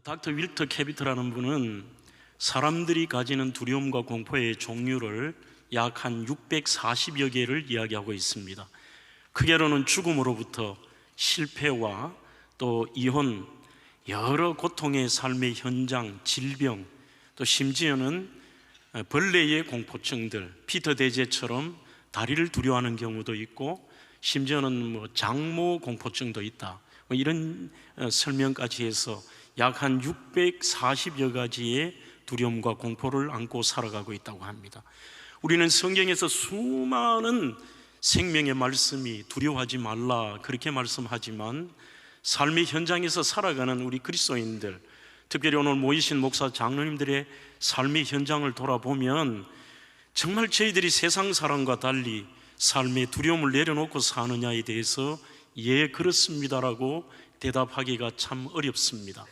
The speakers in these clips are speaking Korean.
닥터 윌터 캐비트라는 분은 사람들이 가지는 두려움과 공포의 종류를 약 한 640여 개를 이야기하고 있습니다. 크게로는 죽음으로부터 실패와 또 이혼, 여러 고통의 삶의 현장, 질병, 또 심지어는 벌레의 공포증들, 피터 대제처럼 다리를 두려워하는 경우도 있고, 심지어는 장모 공포증도 있다, 이런 설명까지 해서 약 한 640여 가지의 두려움과 공포를 안고 살아가고 있다고 합니다. 우리는 성경에서 수많은 생명의 말씀이 두려워하지 말라 그렇게 말씀하지만, 삶의 현장에서 살아가는 우리 그리스도인들, 특별히 오늘 모이신 목사 장로님들의 삶의 현장을 돌아보면 정말 저희들이 세상 사람과 달리 삶의 두려움을 내려놓고 사느냐에 대해서 예, 그렇습니다라고 대답하기가 참 어렵습니다.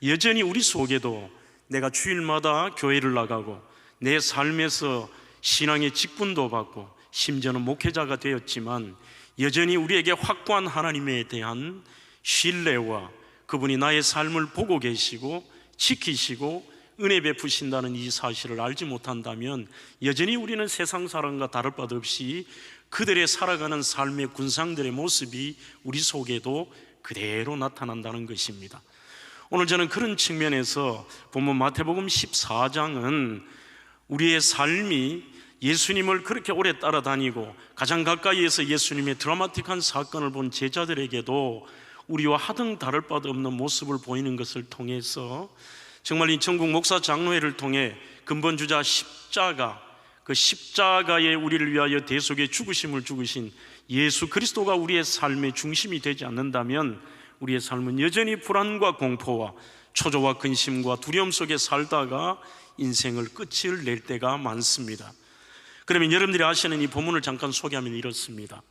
여전히 우리 속에도 내가 주일마다 교회를 나가고 내 삶에서 신앙의 직분도 받고 심지어는 목회자가 되었지만, 여전히 우리에게 확고한 하나님에 대한 신뢰와 그분이 나의 삶을 보고 계시고 지키시고 은혜 베푸신다는 이 사실을 알지 못한다면, 여전히 우리는 세상 사람과 다를 바도 없이 그들의 살아가는 삶의 군상들의 모습이 우리 속에도 그대로 나타난다는 것입니다. 오늘 저는 그런 측면에서 본문 마태복음 14장은 우리의 삶이 예수님을 그렇게 오래 따라다니고 가장 가까이에서 예수님의 드라마틱한 사건을 본 제자들에게도 우리와 하등 다를 바도 없는 모습을 보이는 것을 통해서 정말 이 전국 목사 장로회를 통해 근본주자 십자가, 그 십자가에 우리를 위하여 대속의 죽으심을 죽으신 예수 그리스도가 우리의 삶의 중심이 되지 않는다면 우리의 삶은 여전히 불안과 공포와 초조와 근심과 두려움 속에 살다가 인생을 끝을 낼 때가 많습니다. 그러면 여러분들이 아시는 이 본문을 잠깐 소개하면 이렇습니다.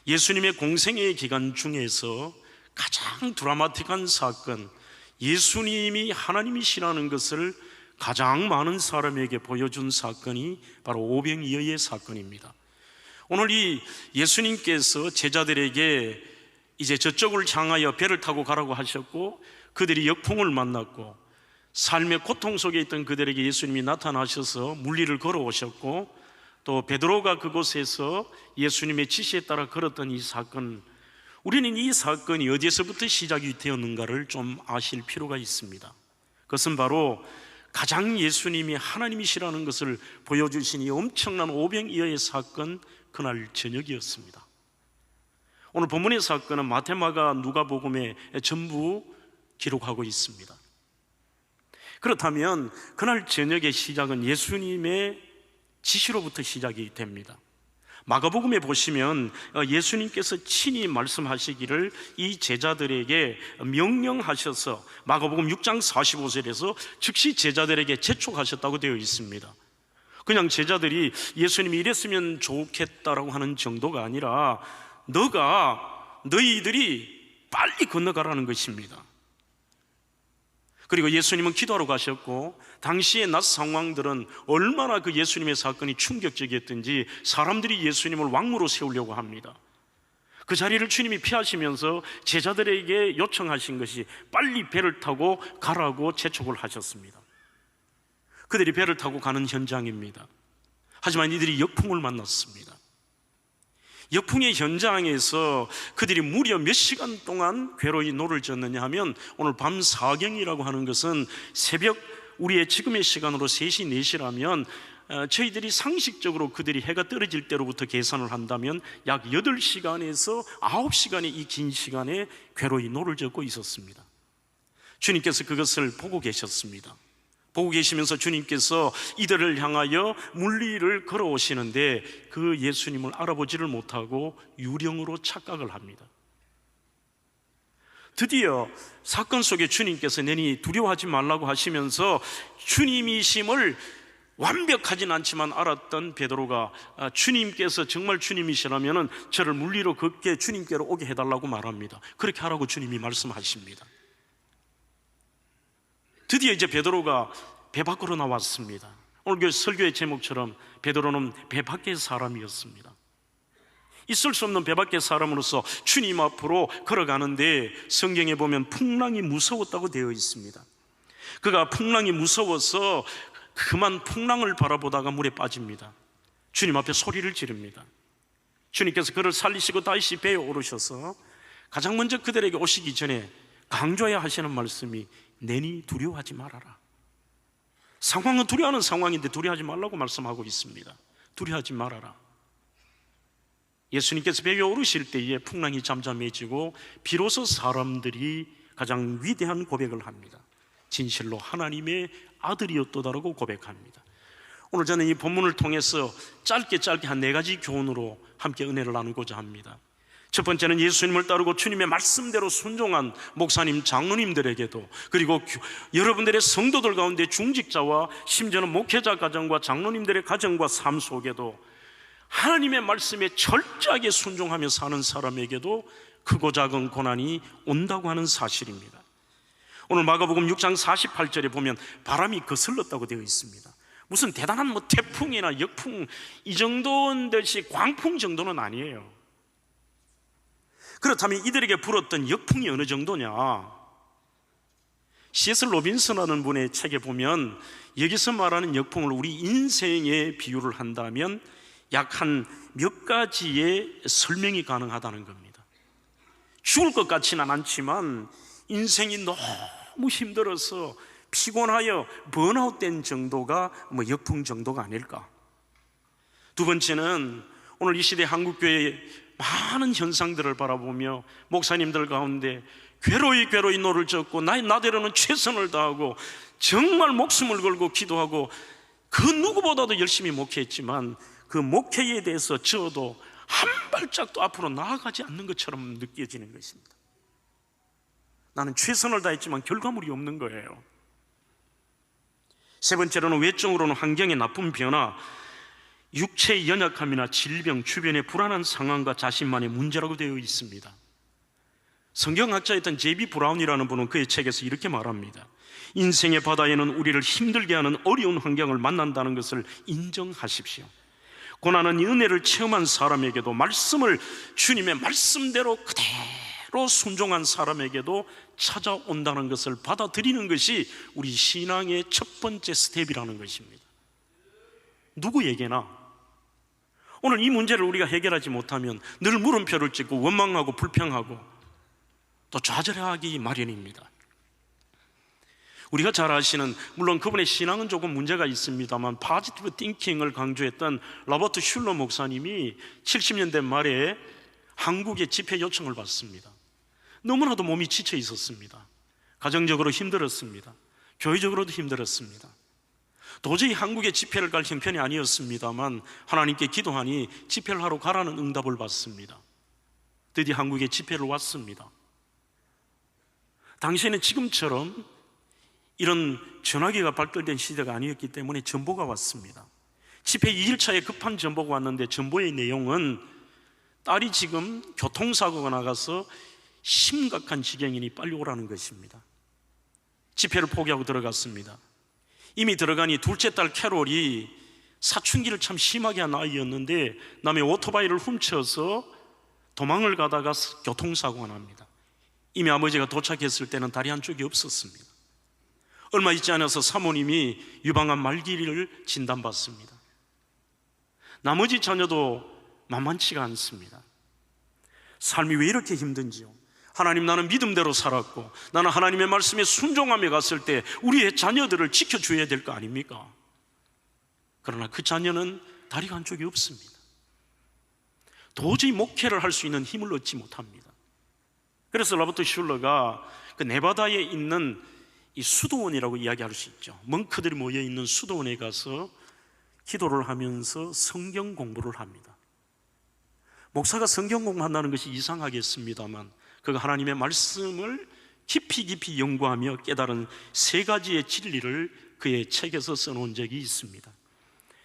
예수님의 공생애의 기간 중에서 가장 드라마틱한 사건, 예수님이 하나님이시라는 것을 가장 많은 사람에게 보여준 사건이 바로 오병이어의 사건입니다. 오늘 이 예수님께서 제자들에게 이제 저쪽을 향하여 배를 타고 가라고 하셨고, 그들이 역풍을 만났고 삶의 고통 속에 있던 그들에게 예수님이 나타나셔서 물리를 걸어오셨고, 또 베드로가 그곳에서 예수님의 지시에 따라 걸었던 이 사건, 우리는 이 사건이 어디에서부터 시작이 되었는가를 좀 아실 필요가 있습니다. 그것은 바로 가장 예수님이 하나님이시라는 것을 보여주신 이 엄청난 오병이어의 사건, 그날 저녁이었습니다. 오늘 본문의 사건은 마태, 마가, 누가복음에 전부 기록하고 있습니다. 그렇다면 그날 저녁의 시작은 예수님의 지시로부터 시작이 됩니다. 마가복음에 보시면 예수님께서 친히 말씀하시기를 이 제자들에게 명령하셔서 마가복음 6장 45절에서 즉시 제자들에게 재촉하셨다고 되어 있습니다. 그냥 제자들이 예수님이 이랬으면 좋겠다라고 하는 정도가 아니라 너희들이 빨리 건너가라는 것입니다. 그리고 예수님은 기도하러 가셨고, 당시의 낮 상황들은 얼마나 그 예수님의 사건이 충격적이었든지 사람들이 예수님을 왕으로 세우려고 합니다. 그 자리를 주님이 피하시면서 제자들에게 요청하신 것이 빨리 배를 타고 가라고 재촉을 하셨습니다. 그들이 배를 타고 가는 현장입니다. 하지만 이들이 역풍을 만났습니다. 역풍의 현장에서 그들이 무려 몇 시간 동안 괴로이 노를 젓느냐 하면, 오늘 밤 사경이라고 하는 것은 새벽, 우리의 지금의 시간으로 3시, 4시라면 저희들이 상식적으로 그들이 해가 떨어질 때로부터 계산을 한다면 약 8시간에서 9시간의 이 긴 시간에 괴로이 노를 젓고 있었습니다. 주님께서 그것을 보고 계셨습니다. 보고 계시면서 주님께서 이들을 향하여 물리를 걸어오시는데 그 예수님을 알아보지를 못하고 유령으로 착각을 합니다. 드디어 사건 속에 주님께서 내니 두려워하지 말라고 하시면서 주님이심을 완벽하진 않지만 알았던 베드로가 주님께서 정말 주님이시라면 저를 물리로 걷게 주님께로 오게 해달라고 말합니다. 그렇게 하라고 주님이 말씀하십니다. 드디어 이제 베드로가 배 밖으로 나왔습니다. 오늘 그 설교의 제목처럼 베드로는 배 밖의 사람이었습니다. 있을 수 없는 배 밖의 사람으로서 주님 앞으로 걸어가는데 성경에 보면 풍랑이 무서웠다고 되어 있습니다. 그가 풍랑이 무서워서 그만 풍랑을 바라보다가 물에 빠집니다. 주님 앞에 소리를 지릅니다. 주님께서 그를 살리시고 다시 배에 오르셔서 가장 먼저 그들에게 오시기 전에 강조해야 하시는 말씀이 내니 두려워하지 말아라. 상황은 두려워하는 상황인데 두려워하지 말라고 말씀하고 있습니다. 두려워하지 말아라. 예수님께서 배에 오르실 때에 풍랑이 잠잠해지고 비로소 사람들이 가장 위대한 고백을 합니다. 진실로 하나님의 아들이었도다라고 고백합니다. 오늘 저는 이 본문을 통해서 짧게 한 4가지 교훈으로 함께 은혜를 나누고자 합니다. 첫 번째는 예수님을 따르고 주님의 말씀대로 순종한 목사님, 장로님들에게도, 그리고 여러분들의 성도들 가운데 중직자와 심지어는 목회자 가정과 장로님들의 가정과 삶 속에도 하나님의 말씀에 철저하게 순종하며 사는 사람에게도 크고 작은 고난이 온다고 하는 사실입니다. 오늘 마가복음 6장 48절에 보면 바람이 거슬렀다고 되어 있습니다. 무슨 대단한 태풍이나 역풍 이 정도인 듯이 광풍 정도는 아니에요. 그렇다면 이들에게 불었던 역풍이 어느 정도냐? C.S. 로빈슨이라는 분의 책에 보면 여기서 말하는 역풍을 우리 인생에 비유를 한다면 약 한 몇 가지의 설명이 가능하다는 겁니다. 죽을 것 같지는 않지만 인생이 너무 힘들어서 피곤하여 번아웃된 정도가 역풍 정도가 아닐까. 두 번째는 오늘 이 시대 한국교회의 많은 현상들을 바라보며 목사님들 가운데 괴로이 노를 젓고 나대로는 최선을 다하고 정말 목숨을 걸고 기도하고 그 누구보다도 열심히 목회했지만 그 목회에 대해서 저도 한 발짝도 앞으로 나아가지 않는 것처럼 느껴지는 것입니다. 나는 최선을 다했지만 결과물이 없는 거예요. 세 번째로는 외적으로는 환경의 나쁜 변화, 육체의 연약함이나 질병, 주변의 불안한 상황과 자신만의 문제라고 되어 있습니다. 성경학자였던 제비 브라운이라는 분은 그의 책에서 이렇게 말합니다. 인생의 바다에는 우리를 힘들게 하는 어려운 환경을 만난다는 것을 인정하십시오. 고난은 은혜를 체험한 사람에게도, 말씀을 주님의 말씀대로 그대로 순종한 사람에게도 찾아온다는 것을 받아들이는 것이 우리 신앙의 첫 번째 스텝이라는 것입니다. 누구에게나 오늘 이 문제를 우리가 해결하지 못하면 늘 물음표를 찍고 원망하고 불평하고 또 좌절하기 마련입니다. 우리가 잘 아시는, 물론 그분의 신앙은 조금 문제가 있습니다만 포지티브 띵킹을 강조했던 로버트 슐러 목사님이 70년대 말에 한국에 집회 요청을 받습니다. 너무나도 몸이 지쳐 있었습니다. 가정적으로 힘들었습니다. 교회적으로도 힘들었습니다. 도저히 한국에 집회를 갈 형편이 아니었습니다만 하나님께 기도하니 집회를 하러 가라는 응답을 받습니다. 드디어 한국에 집회를 왔습니다. 당시에는 지금처럼 이런 전화기가 발달된 시대가 아니었기 때문에 전보가 왔습니다. 집회 2일차에 급한 전보가 왔는데 전보의 내용은 딸이 지금 교통사고가 나가서 심각한 지경이니 빨리 오라는 것입니다. 집회를 포기하고 들어갔습니다. 이미 들어가니 둘째 딸 캐롤이 사춘기를 참 심하게 한 아이였는데 남의 오토바이를 훔쳐서 도망을 가다가 교통사고가 납니다. 이미 아버지가 도착했을 때는 다리 한쪽이 없었습니다. 얼마 있지 않아서 사모님이 유방암 말기를 진단받습니다. 나머지 자녀도 만만치가 않습니다. 삶이 왜 이렇게 힘든지요? 하나님, 나는 믿음대로 살았고 나는 하나님의 말씀에 순종하며 갔을 때 우리의 자녀들을 지켜줘야 될 거 아닙니까? 그러나 그 자녀는 다리가 한쪽이 없습니다. 도저히 목회를 할 수 있는 힘을 얻지 못합니다. 그래서 로버트 슐러가 그 네바다에 있는 이 수도원이라고 이야기할 수 있죠. 멍크들이 모여있는 수도원에 가서 기도를 하면서 성경 공부를 합니다. 목사가 성경 공부한다는 것이 이상하겠습니다만 그가 하나님의 말씀을 깊이 연구하며 깨달은 3가지의 진리를 그의 책에서 써놓은 적이 있습니다.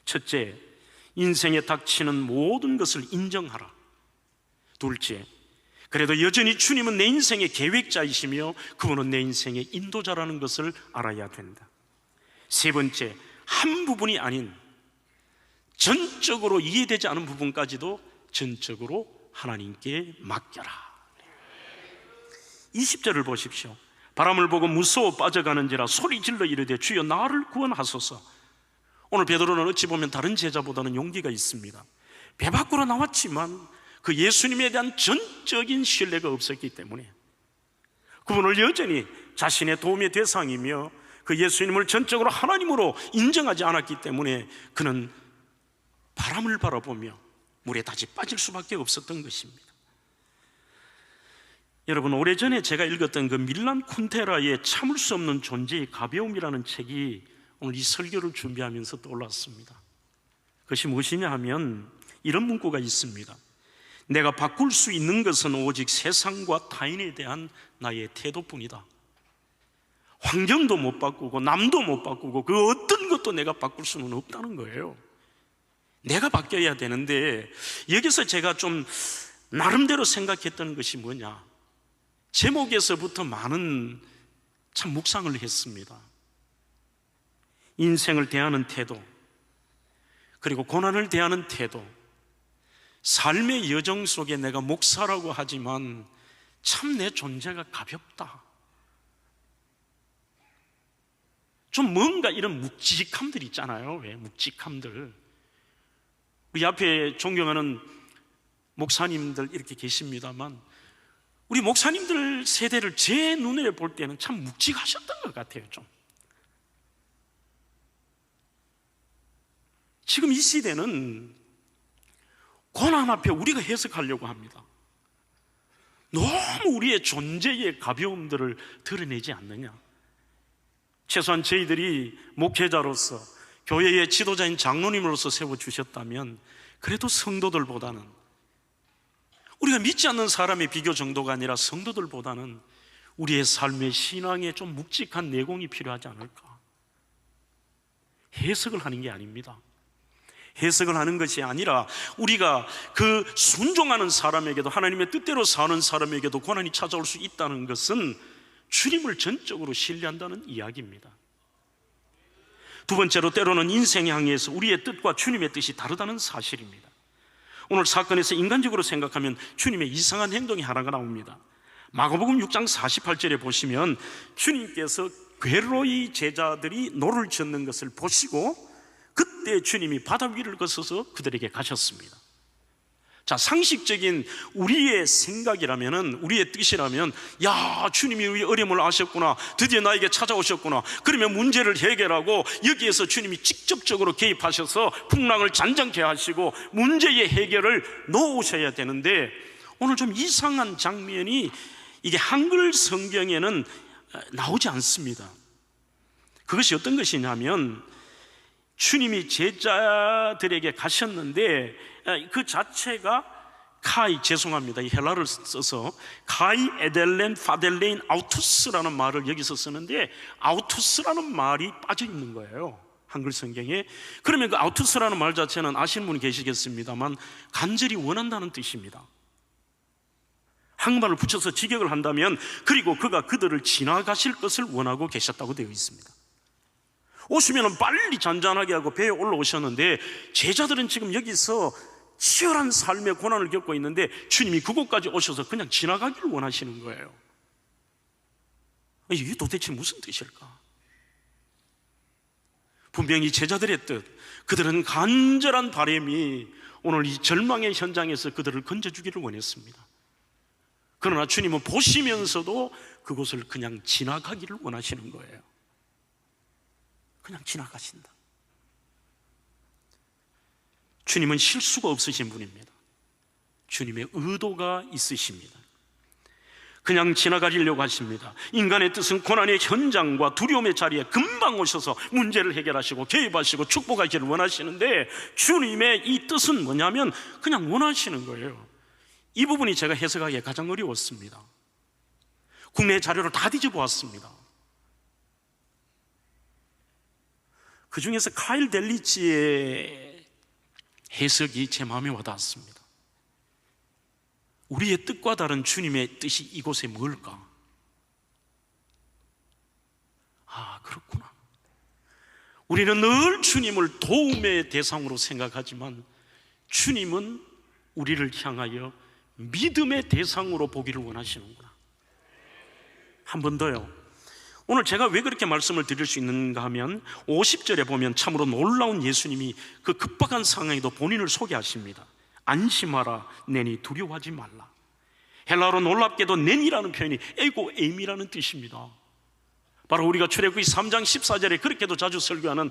첫째, 인생에 닥치는 모든 것을 인정하라. 둘째, 그래도 여전히 주님은 내 인생의 계획자이시며 그분은 내 인생의 인도자라는 것을 알아야 된다. 세 번째, 한 부분이 아닌 전적으로 이해되지 않은 부분까지도 전적으로 하나님께 맡겨라. 20절을 보십시오. 바람을 보고 무서워 빠져가는지라 소리질러 이르되 주여 나를 구원하소서. 오늘 베드로는 어찌 보면 다른 제자보다는 용기가 있습니다. 배 밖으로 나왔지만 그 예수님에 대한 전적인 신뢰가 없었기 때문에 그분을 여전히 자신의 도움의 대상이며 그 예수님을 전적으로 하나님으로 인정하지 않았기 때문에 그는 바람을 바라보며 물에 다시 빠질 수밖에 없었던 것입니다. 여러분, 오래전에 제가 읽었던 그 밀란 쿤테라의 참을 수 없는 존재의 가벼움이라는 책이 오늘 이 설교를 준비하면서 떠올랐습니다. 그것이 무엇이냐 하면 이런 문구가 있습니다. 내가 바꿀 수 있는 것은 오직 세상과 타인에 대한 나의 태도뿐이다. 환경도 못 바꾸고 남도 못 바꾸고 그 어떤 것도 내가 바꿀 수는 없다는 거예요. 내가 바뀌어야 되는데, 여기서 제가 좀 나름대로 생각했던 것이 뭐냐, 제목에서부터 많은 참 묵상을 했습니다. 인생을 대하는 태도, 그리고 고난을 대하는 태도, 삶의 여정 속에 내가 목사라고 하지만 참 내 존재가 가볍다. 좀 뭔가 이런 묵직함들 있잖아요. 왜? 묵직함들. 우리 앞에 존경하는 목사님들 이렇게 계십니다만, 우리 목사님들 세대를 제 눈에 볼 때는 참 묵직하셨던 것 같아요. 좀 지금 이 시대는 고난 앞에 우리가 해석하려고 합니다. 너무 우리의 존재의 가벼움들을 드러내지 않느냐. 최소한 저희들이 목회자로서 교회의 지도자인 장로님으로서 세워주셨다면 그래도 성도들보다는, 우리가 믿지 않는 사람의 비교 정도가 아니라 성도들보다는 우리의 삶의 신앙에 좀 묵직한 내공이 필요하지 않을까. 해석을 하는 게 아닙니다. 해석을 하는 것이 아니라 우리가 그 순종하는 사람에게도, 하나님의 뜻대로 사는 사람에게도 고난이 찾아올 수 있다는 것은 주님을 전적으로 신뢰한다는 이야기입니다. 두 번째로, 때로는 인생 향해서 우리의 뜻과 주님의 뜻이 다르다는 사실입니다. 오늘 사건에서 인간적으로 생각하면 주님의 이상한 행동이 하나가 나옵니다. 마가복음 6장 48절에 보시면 주님께서 괴로이 제자들이 노를 젓는 것을 보시고 그때 주님이 바다 위를 거쳐서 그들에게 가셨습니다. 자, 상식적인 우리의 생각이라면은, 우리의 뜻이라면, 야, 주님이 우리 어려움을 아셨구나, 드디어 나에게 찾아오셨구나, 그러면 문제를 해결하고 여기에서 주님이 직접적으로 개입하셔서 풍랑을 잔잔케 하시고 문제의 해결을 놓으셔야 되는데, 오늘 좀 이상한 장면이 이게 한글 성경에는 나오지 않습니다. 그것이 어떤 것이냐면, 주님이 제자들에게 가셨는데 그 자체가 죄송합니다, 이 헬라를 써서 카이 에델렌 파델레인 아우투스라는 말을 여기서 쓰는데, 아우투스라는 말이 빠져 있는 거예요, 한글 성경에. 그러면 그 아우투스라는 말 자체는 아시는 분이 계시겠습니다만 간절히 원한다는 뜻입니다. 한국말을 붙여서 직역을 한다면, 그리고 그가 그들을 지나가실 것을 원하고 계셨다고 되어 있습니다. 오시면 빨리 잔잔하게 하고 배에 올라오셨는데, 제자들은 지금 여기서 치열한 삶의 고난을 겪고 있는데 주님이 그곳까지 오셔서 그냥 지나가기를 원하시는 거예요. 이게 도대체 무슨 뜻일까? 분명히 제자들의 뜻, 그들은 간절한 바람이 오늘 이 절망의 현장에서 그들을 건져주기를 원했습니다. 그러나 주님은 보시면서도 그곳을 그냥 지나가기를 원하시는 거예요. 그냥 지나가신다. 주님은 실수가 없으신 분입니다. 주님의 의도가 있으십니다. 그냥 지나가려고 하십니다. 인간의 뜻은 고난의 현장과 두려움의 자리에 금방 오셔서 문제를 해결하시고 개입하시고 축복하기를 원하시는데, 주님의 이 뜻은 뭐냐면 그냥 원하시는 거예요. 이 부분이 제가 해석하기에 가장 어려웠습니다. 국내 자료를 다 뒤져보았습니다. 그 중에서 카일 델리치의 해석이 제 마음에 와닿았습니다. 우리의 뜻과 다른 주님의 뜻이 이곳에 뭘까? 아, 그렇구나. 우리는 늘 주님을 도움의 대상으로 생각하지만 주님은 우리를 향하여 믿음의 대상으로 보기를 원하시는구나. 한 번 더요. 오늘 제가 왜 그렇게 말씀을 드릴 수 있는가 하면 50절에 보면 참으로 놀라운 예수님이 그 급박한 상황에도 본인을 소개하십니다. 안심하라, 내니 두려워하지 말라. 헬라어로 놀랍게도 낸이라는 표현이 에고 에임이라는 뜻입니다. 바로 우리가 출애굽기 3장 14절에 그렇게도 자주 설교하는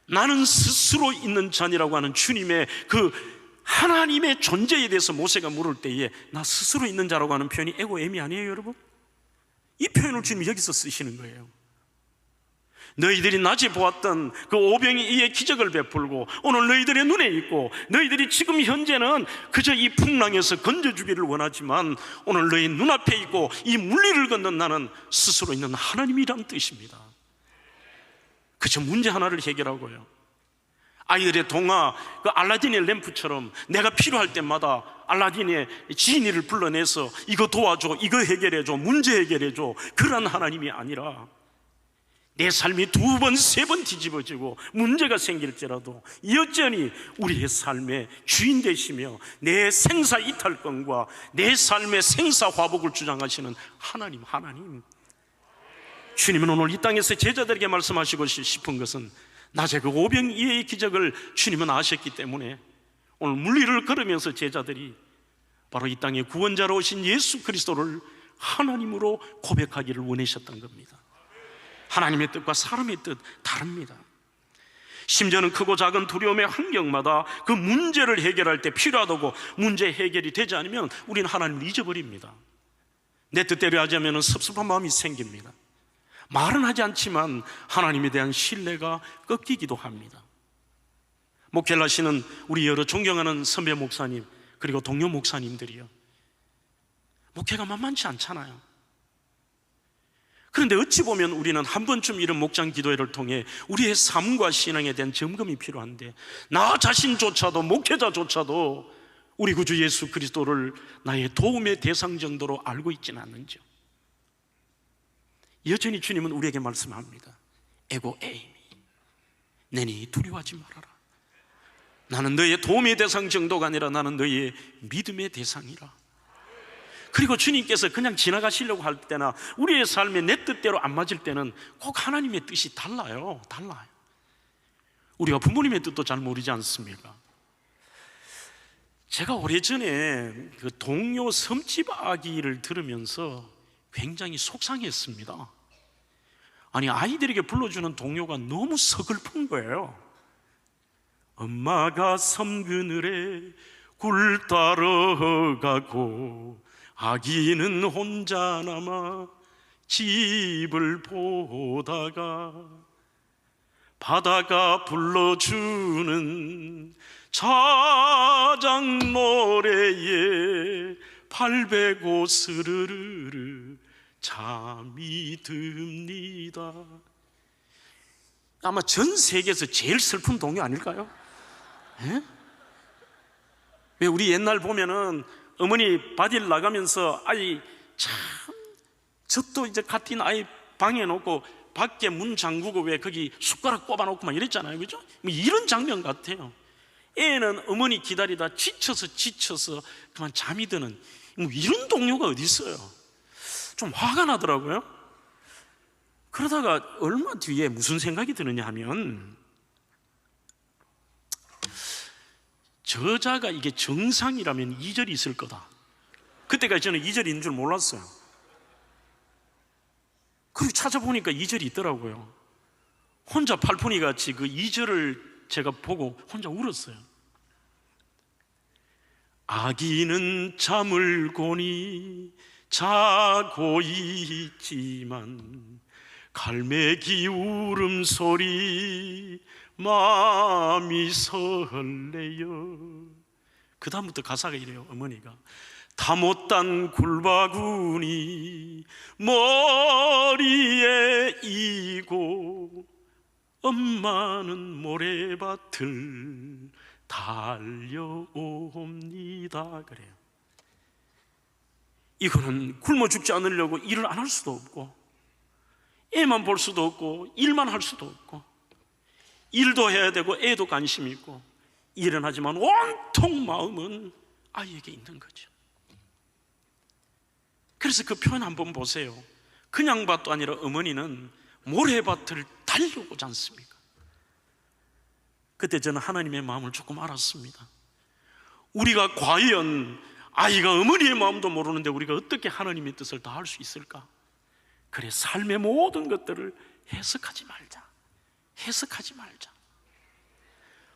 나는 스스로 있는 자니라고 하는 주님의 그 하나님의 존재에 대해서 모세가 물을 때에 나 스스로 있는 자라고 하는 표현이 에고 에임이 아니에요, 여러분? 이 표현을 주님이 여기서 쓰시는 거예요. 너희들이 낮에 보았던 그 오병이 이에 기적을 베풀고 오늘 너희들의 눈에 있고 너희들이 지금 현재는 그저 이 풍랑에서 건져주기를 원하지만 오늘 너희 눈앞에 있고 이 물리를 걷는 나는 스스로 있는 하나님이란 뜻입니다. 그저 문제 하나를 해결하고요, 아이들의 동화, 그 알라딘의 램프처럼 내가 필요할 때마다 알라딘의 지니를 불러내서 이거 도와줘, 이거 해결해줘, 문제 해결해줘, 그런 하나님이 아니라 내 삶이 2번, 3번 뒤집어지고 문제가 생길지라도 여전히 우리의 삶의 주인 되시며 내 생사 이탈권과 내 삶의 생사 화복을 주장하시는 하나님. 주님은 오늘 이 땅에서 제자들에게 말씀하시고 싶은 것은 낮에 그 오병이어의 기적을 주님은 아셨기 때문에 오늘 물리를 걸으면서 제자들이 바로 이 땅에 구원자로 오신 예수 그리스도를 하나님으로 고백하기를 원하셨던 겁니다. 하나님의 뜻과 사람의 뜻 다릅니다. 심지어는 크고 작은 두려움의 환경마다 그 문제를 해결할 때 필요하다고 문제 해결이 되지 않으면 우리는 하나님을 잊어버립니다. 내 뜻대로 하자면 섭섭한 마음이 생깁니다. 말은 하지 않지만 하나님에 대한 신뢰가 꺾이기도 합니다. 목회를 하시는 우리 여러 존경하는 선배 목사님 그리고 동료 목사님들이요, 목회가 만만치 않잖아요. 그런데 어찌 보면 우리는 한 번쯤 이런 목장 기도회를 통해 우리의 삶과 신앙에 대한 점검이 필요한데 나 자신조차도, 목회자조차도 우리 구주 예수 그리스도를 나의 도움의 대상 정도로 알고 있지는 않는지요. 여전히 주님은 우리에게 말씀합니다. 에고 에이미, 내니 두려워하지 말아라. 나는 너의 도움의 대상 정도가 아니라 나는 너의 믿음의 대상이라. 그리고 주님께서 그냥 지나가시려고 할 때나 우리의 삶에 내 뜻대로 안 맞을 때는 꼭 하나님의 뜻이 달라요. 우리가 부모님의 뜻도 잘 모르지 않습니까? 제가 오래전에 그 동료 섬집 아기를 들으면서 굉장히 속상했습니다. 아니, 아이들에게 불러주는 동요가 너무 서글픈 거예요. 엄마가 섬 그늘에 굴 따러 가고 아기는 혼자 남아 집을 보다가 바다가 불러주는 자장 노래에 발베고 스르르르 잠이 듭니다. 아마 전 세계에서 제일 슬픈 동요 아닐까요? 에? 왜 우리 옛날 보면은 어머니 바딜 나가면서 아이 참 젖도 이제 갓 뛴 아이 방에 놓고 밖에 문 잠그고 왜 거기 숟가락 꼽아놓고 막 이랬잖아요, 그죠? 뭐 이런 장면 같아요. 애는 어머니 기다리다 지쳐서 그만 잠이 드는 뭐 이런 동요가 어디 있어요? 좀 화가 나더라고요. 그러다가 얼마 뒤에 무슨 생각이 드느냐 하면 저자가 이게 정상이라면 2절이 있을 거다. 그때까지 저는 2절이 있는 줄 몰랐어요. 그리고 찾아보니까 2절이 있더라고요. 혼자 팔푼이 같이 그 2절을 제가 보고 혼자 울었어요. 아기는 잠을 고니 자고 있지만 갈매기 울음소리 마음이 설레요. 그 다음부터 가사가 이래요. 어머니가 다 못단 굴바구니 머리에 이고 엄마는 모래밭을 달려옵니다. 그래요. 이거는 굶어 죽지 않으려고 일을 안 할 수도 없고 애만 볼 수도 없고 일만 할 수도 없고 일도 해야 되고 애도 관심 있고 일은 하지만 온통 마음은 아이에게 있는 거죠. 그래서 그 표현 한번 보세요. 그냥 밭도 아니라 어머니는 모래밭을 달려오지 않습니까? 그때 저는 하나님의 마음을 조금 알았습니다. 우리가 과연 아이가 어머니의 마음도 모르는데 우리가 어떻게 하나님의 뜻을 다 할 수 있을까? 그래, 삶의 모든 것들을 해석하지 말자. 해석하지 말자.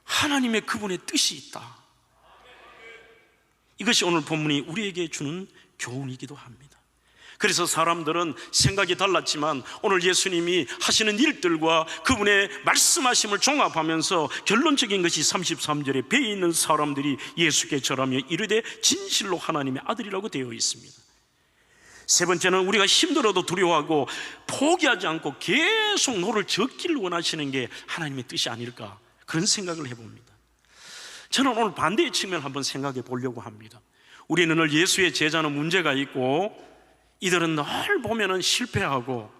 하나님의 그분의 뜻이 있다. 이것이 오늘 본문이 우리에게 주는 교훈이기도 합니다. 그래서 사람들은 생각이 달랐지만 오늘 예수님이 하시는 일들과 그분의 말씀하심을 종합하면서 결론적인 것이 33절에 배에 있는 사람들이 예수께 절하며 이르되 진실로 하나님의 아들이라고 되어 있습니다. 세 번째는 우리가 힘들어도 두려워하고 포기하지 않고 계속 노를 젓기를 원하시는 게 하나님의 뜻이 아닐까, 그런 생각을 해봅니다. 저는 오늘 반대의 측면을 한번 생각해 보려고 합니다. 우리는 늘 예수의 제자는 문제가 있고 이들은 늘 보면은 실패하고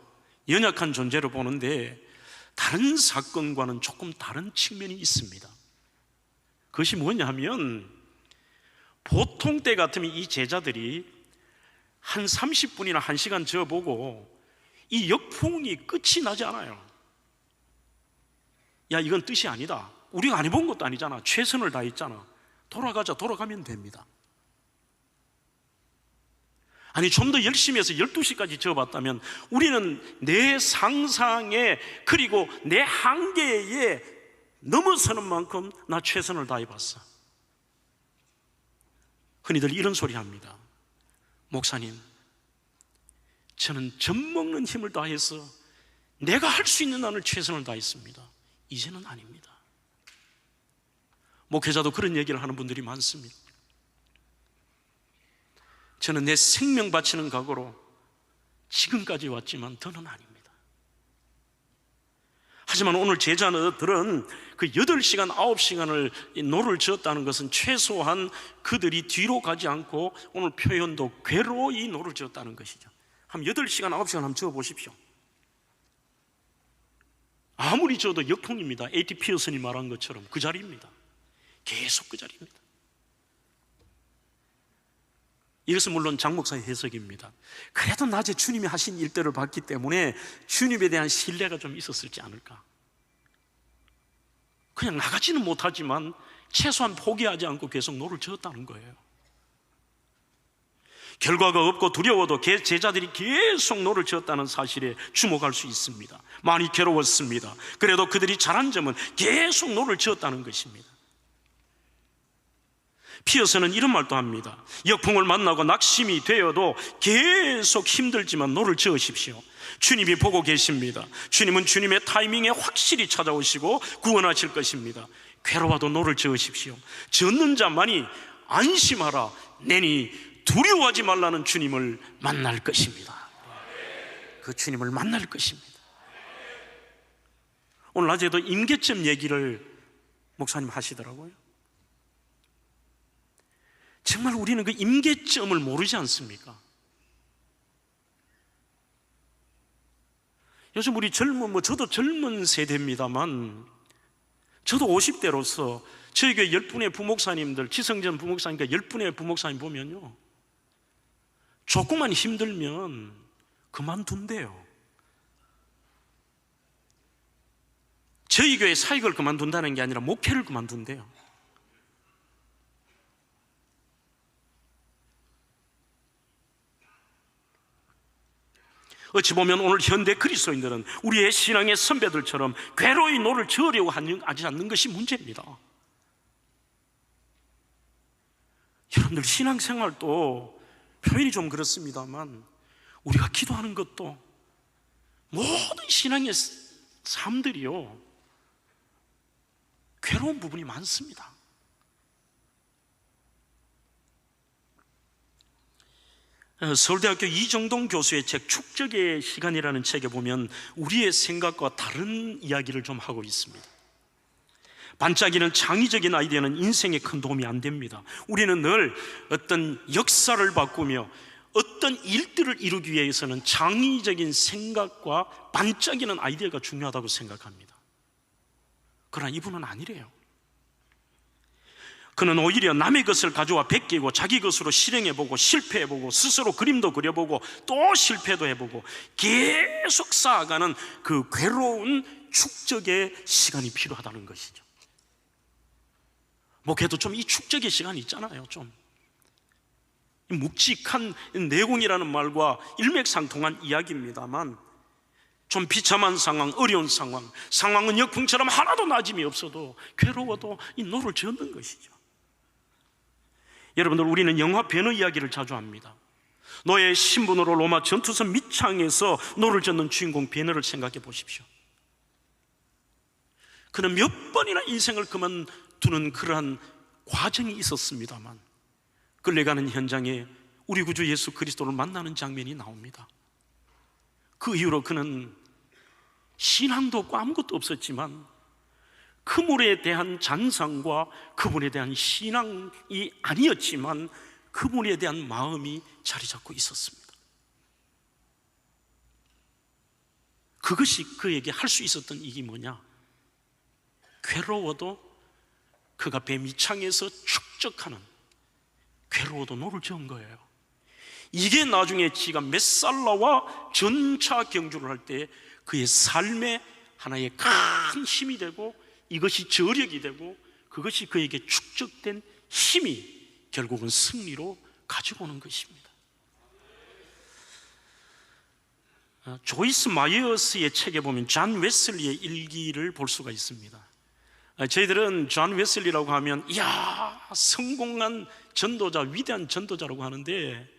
연약한 존재로 보는데 다른 사건과는 조금 다른 측면이 있습니다. 그것이 뭐냐 하면 보통 때 같으면 이 제자들이 한 30분이나 1시간 저보고 이 역풍이 끝이 나지 않아요. 야, 이건 뜻이 아니다. 우리가 안 해본 것도 아니잖아. 최선을 다했잖아. 돌아가자. 돌아가면 됩니다. 아니, 좀 더 열심히 해서 12시까지 저어봤다면 우리는 내 상상에 그리고 내 한계에 넘어서는 만큼 나 최선을 다해봤어. 흔히들 이런 소리 합니다. 목사님, 저는 젖먹는 힘을 다해서 내가 할 수 있는 한을 최선을 다했습니다. 이제는 아닙니다. 목회자도 그런 얘기를 하는 분들이 많습니다. 저는 내 생명 바치는 각오로 지금까지 왔지만 더는 아닙니다. 하지만 오늘 제자들은 그 8시간, 9시간을 노를 저었다는 것은 최소한 그들이 뒤로 가지 않고 오늘 표현도 괴로이 노를 저었다는 것이죠. 한 8시간, 9시간 한번 저어보십시오. 아무리 저어도 역풍입니다. A.T. 피어슨이 말한 것처럼 그 자리입니다. 계속 그 자리입니다. 이것은 물론 장 목사의 해석입니다. 그래도 낮에 주님이 하신 일들을 봤기 때문에 주님에 대한 신뢰가 좀 있었을지 않을까. 그냥 나가지는 못하지만 최소한 포기하지 않고 계속 노를 저었다는 거예요. 결과가 없고 두려워도 제자들이 계속 노를 저었다는 사실에 주목할 수 있습니다. 많이 괴로웠습니다. 그래도 그들이 잘한 점은 계속 노를 저었다는 것입니다. 피어스는 이런 말도 합니다. 역풍을 만나고 낙심이 되어도 계속 힘들지만 노를 저으십시오. 주님이 보고 계십니다. 주님은 주님의 타이밍에 확실히 찾아오시고 구원하실 것입니다. 괴로워도 노를 저으십시오. 젓는 자만이 안심하라. 내니 두려워하지 말라는 주님을 만날 것입니다. 그 주님을 만날 것입니다. 오늘 낮에도 임계점 얘기를 목사님 하시더라고요. 정말 우리는 그 임계점을 모르지 않습니까? 요즘 우리 저도 젊은 세대입니다만 저도 50대로서 저희 교회 10분의 부목사님들, 지성전 부목사님과 10분의 부목사님 보면요, 조금만 힘들면 그만둔대요. 저희 교회 사역을 그만둔다는 게 아니라 목회를 그만둔대요. 어찌 보면 오늘 현대 그리스도인들은 우리의 신앙의 선배들처럼 괴로이 노를 저으려고 하지 않는 것이 문제입니다. 여러분들 신앙생활도 표현이 좀 그렇습니다만 우리가 기도하는 것도 모든 신앙의 삶들이요, 괴로운 부분이 많습니다. 서울대학교 이정동 교수의 책 축적의 시간이라는 책에 보면 우리의 생각과 다른 이야기를 좀 하고 있습니다. 반짝이는 창의적인 아이디어는 인생에 큰 도움이 안 됩니다. 우리는 늘 어떤 역사를 바꾸며 어떤 일들을 이루기 위해서는 창의적인 생각과 반짝이는 아이디어가 중요하다고 생각합니다. 그러나 이분은 아니래요. 그는 오히려 남의 것을 가져와 베끼고 자기 것으로 실행해보고 실패해보고 스스로 그림도 그려보고 또 실패도 해보고 계속 쌓아가는 그 괴로운 축적의 시간이 필요하다는 것이죠. 목회도 좀 이 축적의 시간이 있잖아요. 좀 묵직한 내공이라는 말과 일맥상통한 이야기입니다만, 좀 비참한 상황, 어려운 상황은 역풍처럼 하나도 나짐이 없어도 괴로워도 이 노를 젓는 것이죠. 여러분들, 우리는 영화 배너 이야기를 자주 합니다. 노예의 신분으로 로마 전투선 밑창에서 노를 젓는 주인공 배너를 생각해 보십시오. 그는 몇 번이나 인생을 그만두는 그러한 과정이 있었습니다만, 끌려가는 현장에 우리 구주 예수 그리스도를 만나는 장면이 나옵니다. 그 이후로 그는 신앙도 없고 아무것도 없었지만 그분에 대한 잔상과 그분에 대한 신앙이 아니었지만 그분에 대한 마음이 자리 잡고 있었습니다. 그것이 그에게 할 수 있었던 일이 뭐냐? 괴로워도 그가 배 밑창에서 축적하는, 괴로워도 노를 저은 거예요. 이게 나중에 지가 메살라와 전차 경주를 할 때 그의 삶의 하나의 큰 힘이 되고, 이것이 저력이 되고, 그것이 그에게 축적된 힘이 결국은 승리로 가지고 오는 것입니다. 조이스 마이어스의 책에 보면 존 웨슬리의 일기를 볼 수가 있습니다. 저희들은 존 웨슬리라고 하면 이야, 성공한 전도자, 위대한 전도자라고 하는데,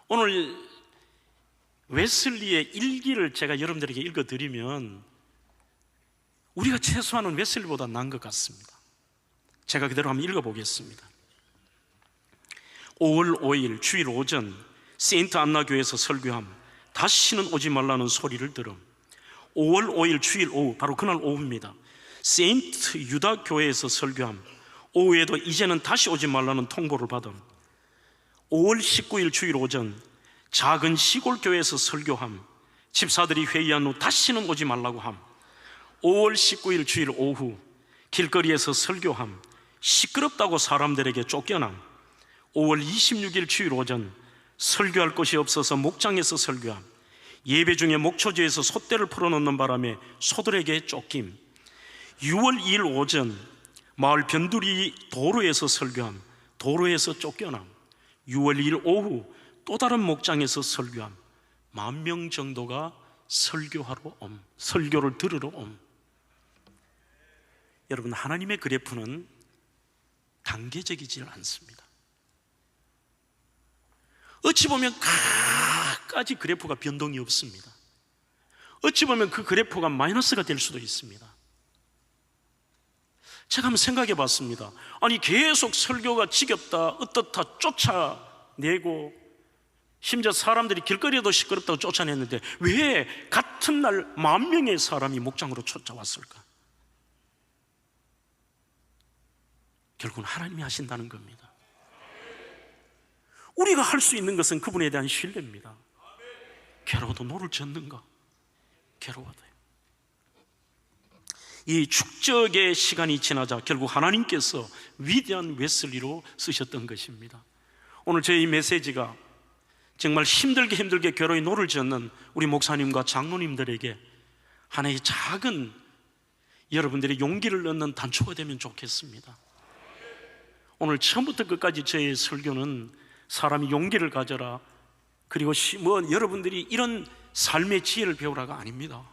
오늘 웨슬리의 일기를 제가 여러분들에게 읽어드리면 우리가 최소한은 웨슬리보다 나은 것 같습니다. 제가 그대로 한번 읽어보겠습니다. 5월 5일 주일 오전 세인트 안나 교회에서 설교함. 다시는 오지 말라는 소리를 들음. 5월 5일 주일 오후, 바로 그날 오후입니다. 세인트 유다 교회에서 설교함. 오후에도 이제는 다시 오지 말라는 통보를 받음. 5월 19일 주일 오전 작은 시골 교회에서 설교함. 집사들이 회의한 후 다시는 오지 말라고 함. 5월 19일 주일 오후 길거리에서 설교함. 시끄럽다고 사람들에게 쫓겨남. 5월 26일 주일 오전 설교할 곳이 없어서 목장에서 설교함. 예배 중에 목초지에서 솥대를 풀어놓는 바람에 소들에게 쫓김. 6월 2일 오전 마을 변두리 도로에서 설교함. 도로에서 쫓겨남. 6월 2일 오후 또 다른 목장에서 설교함. 10,000명 정도가 설교를 들으러 옴. 여러분, 하나님의 그래프는 단계적이지 않습니다. 어찌 보면 끝까지 그래프가 변동이 없습니다. 어찌 보면 그 그래프가 마이너스가 될 수도 있습니다. 제가 한번 생각해 봤습니다. 아니, 계속 설교가 지겹다, 어떻다 쫓아내고, 심지어 사람들이 길거리에도 시끄럽다고 쫓아냈는데 왜 같은 날 10,000명의 사람이 목장으로 쫓아왔을까? 결국은 하나님이 하신다는 겁니다. 우리가 할 수 있는 것은 그분에 대한 신뢰입니다. 괴로워도 노를 젓는가? 괴로워도요. 이 축적의 시간이 지나자 결국 하나님께서 위대한 웨슬리로 쓰셨던 것입니다. 오늘 저희 메시지가 정말 힘들게 괴로이 노를 젓는 우리 목사님과 장로님들에게 하나의 작은 여러분들의 용기를 얻는 단초가 되면 좋겠습니다. 오늘 처음부터 끝까지 저의 설교는 사람이 용기를 가져라, 그리고 여러분들이 이런 삶의 지혜를 배우라가 아닙니다.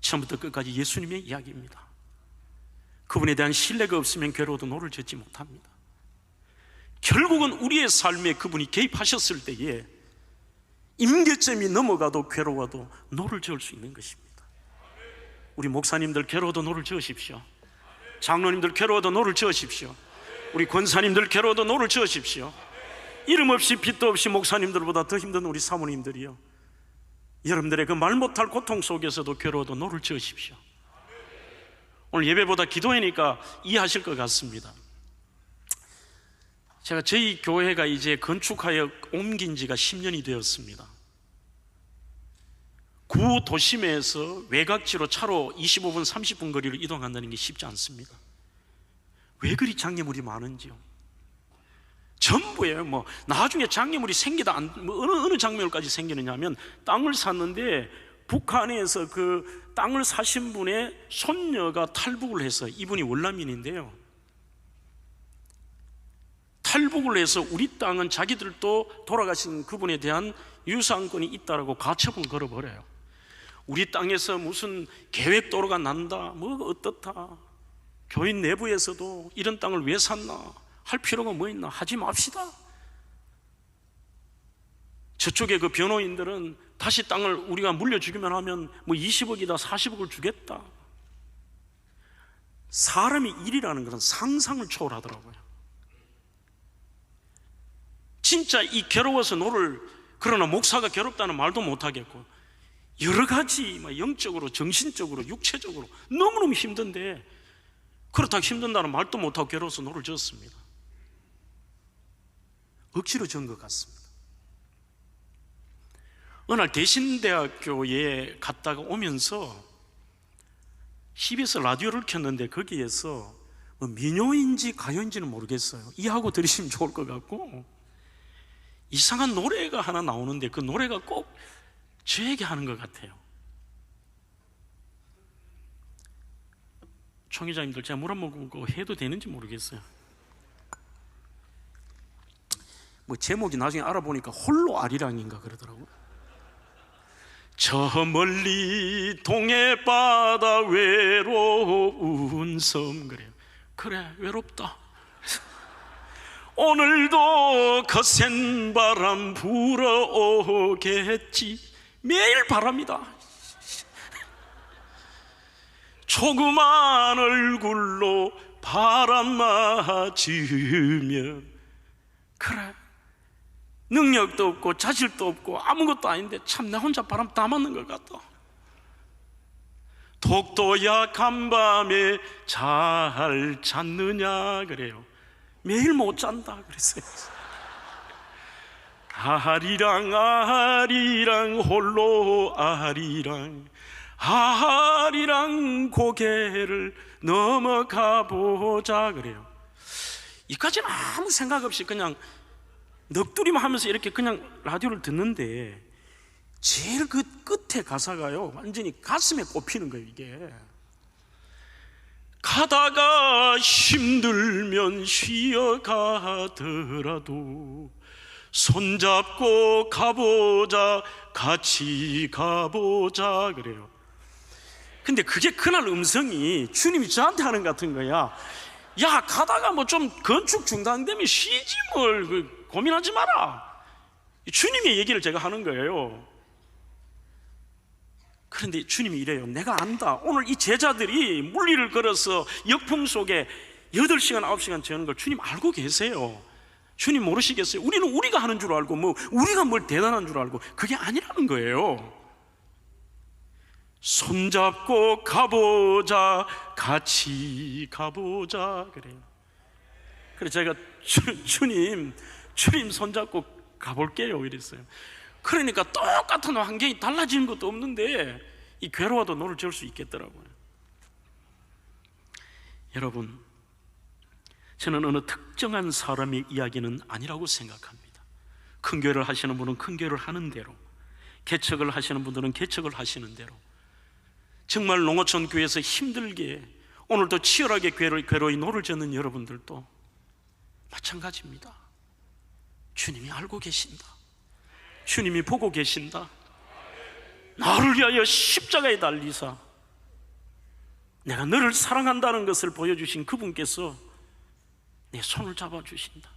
처음부터 끝까지 예수님의 이야기입니다. 그분에 대한 신뢰가 없으면 괴로워도 노를 젓지 못합니다. 결국은 우리의 삶에 그분이 개입하셨을 때에 임계점이 넘어가도 괴로워도 노를 저을 수 있는 것입니다. 우리 목사님들 괴로워도 노를 저으십시오. 장로님들 괴로워도 노를 저으십시오. 우리 권사님들 괴로워도 노를 저으십시오. 이름 없이 빚도 없이 목사님들보다 더 힘든 우리 사모님들이요, 여러분들의 그 말 못할 고통 속에서도 괴로워도 노를 저으십시오. 오늘 예배보다 기도회니까 이해하실 것 같습니다. 제가 저희 교회가 이제 건축하여 옮긴 지가 10년이 되었습니다. 구 도심에서 외곽지로 차로 25분 30분 거리를 이동한다는 게 쉽지 않습니다. 왜 그리 장애물이 많은지요. 전부예요. 뭐 나중에 장애물이 생기다 어느 장애물까지 생기느냐 하면, 땅을 샀는데 북한에서 그 땅을 사신 분의 손녀가 탈북을 해서, 이분이 월남민인데요, 탈북을 해서 우리 땅은 자기들도 돌아가신 그분에 대한 유산권이 있다라고 가처분 걸어버려요. 우리 땅에서 무슨 계획도로가 난다, 뭐 어떻다, 교인 내부에서도 이런 땅을 왜 샀나, 할 필요가 뭐 있나, 하지 맙시다. 저쪽에 그 변호인들은 다시 땅을 우리가 물려주기만 하면 뭐 20억이다 40억을 주겠다. 사람의 일이라는 것은 상상을 초월하더라고요. 진짜 이 괴로워서 노를, 그러나 목사가 괴롭다는 말도 못하겠고, 여러 가지 영적으로, 정신적으로, 육체적으로 너무너무 힘든데, 그렇다고 힘든다는 말도 못하고 괴로워서 노를 졌습니다. 억지로 전 것 같습니다. 어느 날 대신대학교에 갔다가 오면서 CBS 라디오를 켰는데, 거기에서 민요인지 가요인지는 모르겠어요. 이해하고 들으시면 좋을 것 같고, 이상한 노래가 하나 나오는데 그 노래가 꼭 저에게 하는 것 같아요. 총회장님들, 제가 물 한 모금 해도 되는지 모르겠어요. 뭐 제목이 나중에 알아보니까 홀로 아리랑인가 그러더라고요. 저 멀리 동해바다 외로운 섬, 그래요. 그래, 외롭다. 오늘도 거센 바람 불어오겠지. 매일 바랍니다. 조그만 얼굴로 바람 맞으며, 그래, 능력도 없고 자질도 없고 아무것도 아닌데 참 내 혼자 바람 다 맞는 것 같다. 독도 약한 밤에 잘 잤느냐 그래요. 매일 못 잔다 그랬어요. 아리랑 아리랑 홀로 아리랑, 아리랑 고개를 넘어가 보자 그래요. 이까지는 아무 생각 없이 그냥 넋두리만 하면서 이렇게 그냥 라디오를 듣는데, 제일 그 끝에 가사가요, 완전히 가슴에 꼽히는 거예요. 이게 가다가 힘들면 쉬어가더라도 손잡고 가보자, 같이 가보자 그래요. 근데 그게 그날 음성이 주님이 저한테 하는 것 같은 거야. 야, 가다가 뭐 좀 건축 중단되면 쉬지 뭘 고민하지 마라. 주님의 얘기를 제가 하는 거예요. 그런데 주님이 이래요. 내가 안다. 오늘 이 제자들이 물리를 걸어서 역풍 속에 8시간 9시간 지는 걸 주님 알고 계세요. 주님 모르시겠어요? 우리는 우리가 하는 줄 알고, 뭐 우리가 뭘 대단한 줄 알고, 그게 아니라는 거예요. 손잡고 가보자, 같이 가보자 그래요. 그래서 제가 주님 손잡고 가볼게요 이랬어요. 그러니까 똑같은 환경이 달라지는 것도 없는데 이 괴로워도 노를 지을 수 있겠더라고요. 여러분, 저는 어느 특정한 사람의 이야기는 아니라고 생각합니다. 큰 교회를 하시는 분은 큰 교회를 하는 대로, 개척을 하시는 분들은 개척을 하시는 대로, 정말 농어촌 교회에서 힘들게 오늘도 치열하게 괴로이 노를 젓는 여러분들도 마찬가지입니다. 주님이 알고 계신다. 주님이 보고 계신다. 나를 위하여 십자가에 달리사 내가 너를 사랑한다는 것을 보여주신 그분께서 내 손을 잡아주신다.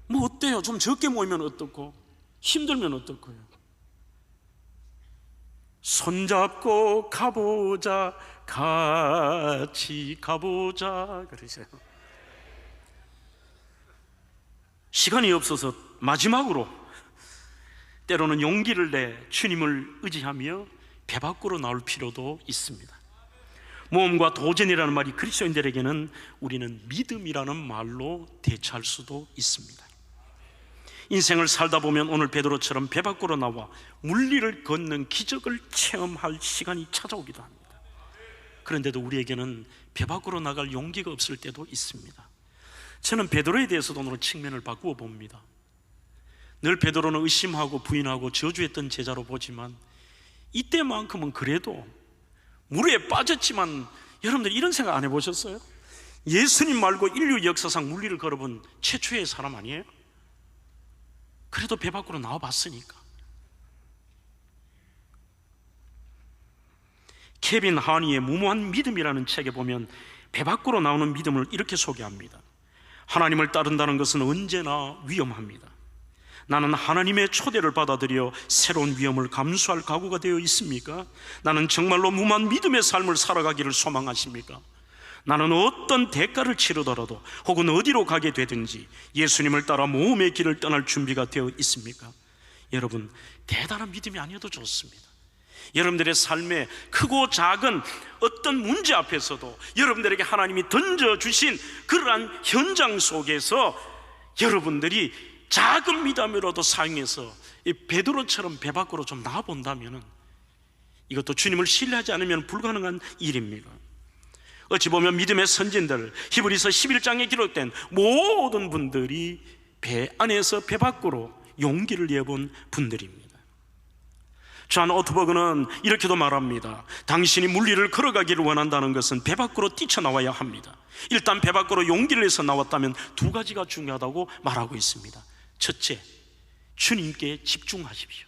뭐 어때요? 좀 적게 모이면 어떻고, 힘들면 어떻고요? 손잡고 가보자, 같이 가보자 그러세요. 시간이 없어서 마지막으로 때로는 용기를 내 주님을 의지하며 배 밖으로 나올 필요도 있습니다. 모험과 도전이라는 말이 그리스도인들에게는 우리는 믿음이라는 말로 대체할 수도 있습니다. 인생을 살다 보면 오늘 베드로처럼 배 밖으로 나와 물리를 걷는 기적을 체험할 시간이 찾아오기도 합니다. 그런데도 우리에게는 배 밖으로 나갈 용기가 없을 때도 있습니다. 저는 베드로에 대해서도 오늘 측면을 바꾸어 봅니다. 늘 베드로는 의심하고 부인하고 저주했던 제자로 보지만 이때만큼은 그래도 물에 빠졌지만, 여러분들 이런 생각 안 해보셨어요? 예수님 말고 인류 역사상 물리를 걸어본 최초의 사람 아니에요? 그래도 배 밖으로 나와봤으니까. 케빈 하니의 무모한 믿음이라는 책에 보면 배 밖으로 나오는 믿음을 이렇게 소개합니다. 하나님을 따른다는 것은 언제나 위험합니다. 나는 하나님의 초대를 받아들여 새로운 위험을 감수할 각오가 되어 있습니까? 나는 정말로 무모한 믿음의 삶을 살아가기를 소망하십니까? 나는 어떤 대가를 치르더라도 혹은 어디로 가게 되든지 예수님을 따라 모험의 길을 떠날 준비가 되어 있습니까? 여러분, 대단한 믿음이 아니어도 좋습니다. 여러분들의 삶에 크고 작은 어떤 문제 앞에서도 여러분들에게 하나님이 던져주신 그러한 현장 속에서 여러분들이 작은 믿음이라도 사용해서 이 베드로처럼 배 밖으로 좀 나와본다면 이것도 주님을 신뢰하지 않으면 불가능한 일입니다. 어찌 보면 믿음의 선진들, 히브리서 11장에 기록된 모든 분들이 배 안에서 배 밖으로 용기를 내본 분들입니다. 존 오트버그는 이렇게도 말합니다. 당신이 물리를 걸어가기를 원한다는 것은 배 밖으로 뛰쳐나와야 합니다. 일단 배 밖으로 용기를 내서 나왔다면 두 가지가 중요하다고 말하고 있습니다. 첫째, 주님께 집중하십시오.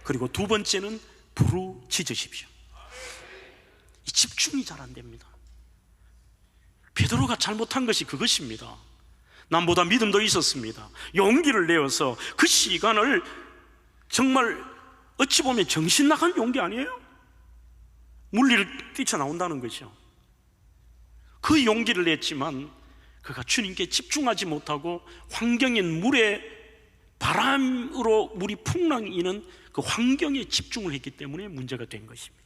그리고 두 번째는 부르짖으십시오. 이 집중이 잘 안 됩니다. 베드로가 잘못한 것이 그것입니다. 남보다 믿음도 있었습니다. 용기를 내어서 그 시간을 정말 어찌 보면 정신 나간 용기 아니에요? 물리를 뛰쳐나온다는 거죠. 그 용기를 냈지만 그가 주님께 집중하지 못하고 환경인 물에 바람으로 물이 풍랑이는 그 환경에 집중을 했기 때문에 문제가 된 것입니다.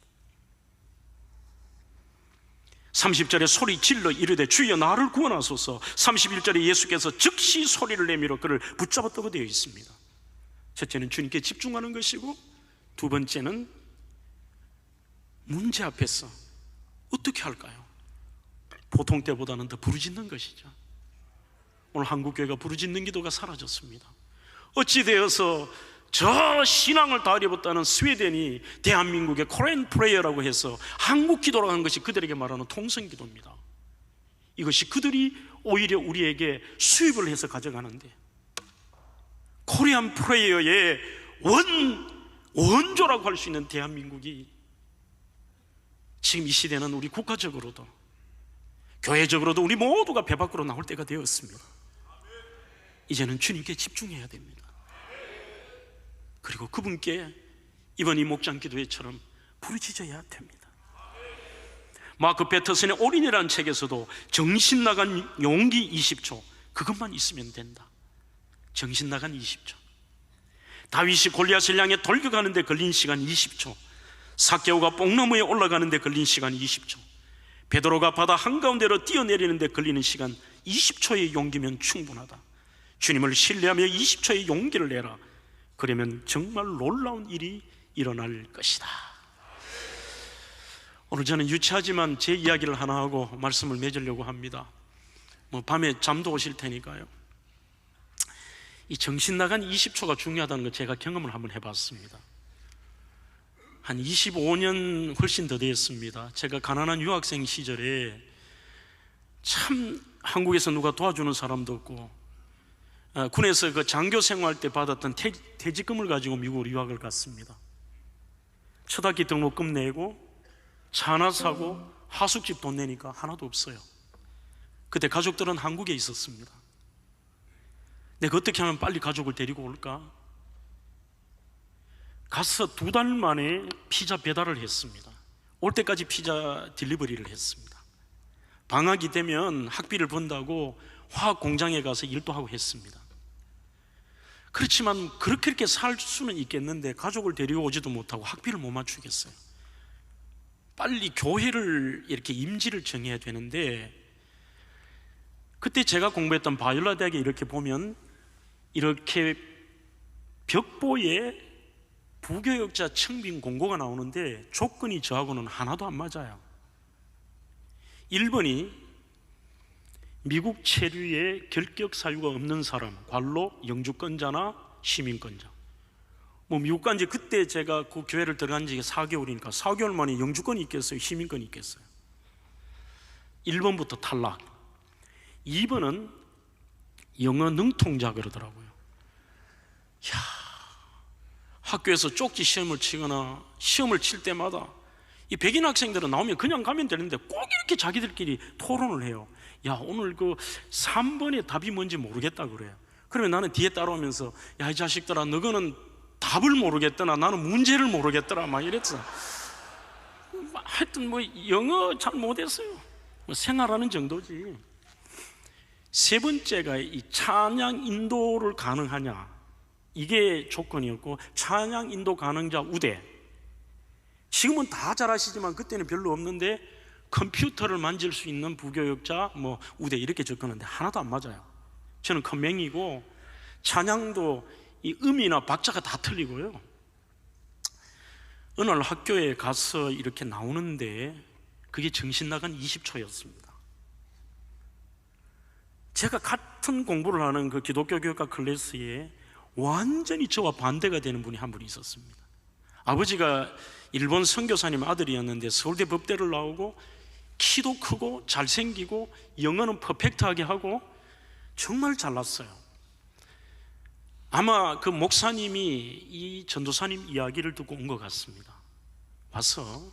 30절에 소리 질러 이르되 주여 나를 구원하소서. 31절에 예수께서 즉시 소리를 내밀어 그를 붙잡았다고 되어 있습니다. 첫째는 주님께 집중하는 것이고, 두 번째는 문제 앞에서 어떻게 할까요? 보통 때보다는 더 부르짖는 것이죠. 오늘 한국교회가 부르짖는 기도가 사라졌습니다. 어찌 되어서 저 신앙을 다 잃어버렸다는 스웨덴이 대한민국의 코리안 프레이어라고 해서 한국 기도라는 것이 그들에게 말하는 통성 기도입니다. 이것이 그들이 오히려 우리에게 수입을 해서 가져가는데, 코리안 프레이어의 원조라고 할 수 있는 대한민국이 지금 이 시대는 우리 국가적으로도 교회적으로도 우리 모두가 배 밖으로 나올 때가 되었습니다. 이제는 주님께 집중해야 됩니다. 그리고 그분께 이번 이 목장 기도회처럼 부르짖어야 됩니다. 마크 패터슨의 올인이라는 책에서도 정신 나간 용기 20초, 그것만 있으면 된다. 정신 나간 20초. 다윗이 골리앗을 향해 돌격하는데 걸린 시간 20초, 삭개오가 뽕나무에 올라가는데 걸린 시간 20초, 베드로가 바다 한가운데로 뛰어내리는데 걸리는 시간 20초의 용기면 충분하다. 주님을 신뢰하며 20초의 용기를 내라. 그러면 정말 놀라운 일이 일어날 것이다. 오늘 저는 유치하지만 제 이야기를 하나 하고 말씀을 맺으려고 합니다. 밤에 잠도 오실 테니까요. 이 정신 나간 20초가 중요하다는 걸 제가 경험을 한번 해봤습니다. 한 25년 훨씬 더 됐습니다. 제가 가난한 유학생 시절에 참 한국에서 누가 도와주는 사람도 없고, 군에서 그 장교 생활 때 받았던 퇴직금을 가지고 미국으로 유학을 갔습니다. 첫 학기 등록금 내고 차 하나 사고 하숙집 돈 내니까 하나도 없어요. 그때 가족들은 한국에 있었습니다. 내가 어떻게 하면 빨리 가족을 데리고 올까? 가서 2달 만에 피자 배달을 했습니다. 올 때까지 피자 딜리버리를 했습니다. 방학이 되면 학비를 번다고 화학 공장에 가서 일도 하고 했습니다. 그렇지만 그렇게 살 수는 있겠는데 가족을 데리고 오지도 못하고 학비를 못 맞추겠어요. 빨리 교회를 이렇게 임지를 정해야 되는데, 그때 제가 공부했던 바이올라 대학에 이렇게 보면 이렇게 벽보에 부교역자 청빙 공고가 나오는데 조건이 저하고는 하나도 안 맞아요. 1번이 미국 체류에 결격 사유가 없는 사람, 관로, 영주권자나 시민권자. 뭐 미국 간지 그때 제가 그 교회를 들어간 지 4개월이니까 4개월 만에 영주권이 있겠어요? 시민권이 있겠어요? 1번부터 탈락. 2번은 영어 능통자 그러더라고요. 이야, 학교에서 쪽지 시험을 치거나 시험을 칠 때마다 이 백인 학생들은 나오면 그냥 가면 되는데 꼭 이렇게 자기들끼리 토론을 해요. 야, 오늘 그 3번의 답이 뭔지 모르겠다 그래요. 그러면 나는 뒤에 따라오면서 야, 이 자식들아, 너거는 답을 모르겠더나 나는 문제를 모르겠더라 막 이랬어. 하여튼 뭐 영어 잘 못했어요. 뭐 생활하는 정도지. 세 번째가 이 찬양 인도를 가능하냐, 이게 조건이었고, 찬양 인도 가능자 우대. 지금은 다 잘 아시지만 그때는 별로 없는데 컴퓨터를 만질 수 있는 부교역자 뭐 우대 이렇게 적었는데 하나도 안 맞아요. 저는 컴맹이고 찬양도 이 음이나 박자가 다 틀리고요. 어느 날 학교에 가서 이렇게 나오는데 그게 정신 나간 20초였습니다. 제가 같은 공부를 하는 그 기독교 교육과 클래스에 완전히 저와 반대가 되는 분이 한 분이 있었습니다. 아버지가 일본 선교사님 아들이었는데 서울대 법대를 나오고 키도 크고 잘생기고 영어는 퍼펙트하게 하고 정말 잘났어요. 아마 그 목사님이 이 전도사님 이야기를 듣고 온 것 같습니다. 와서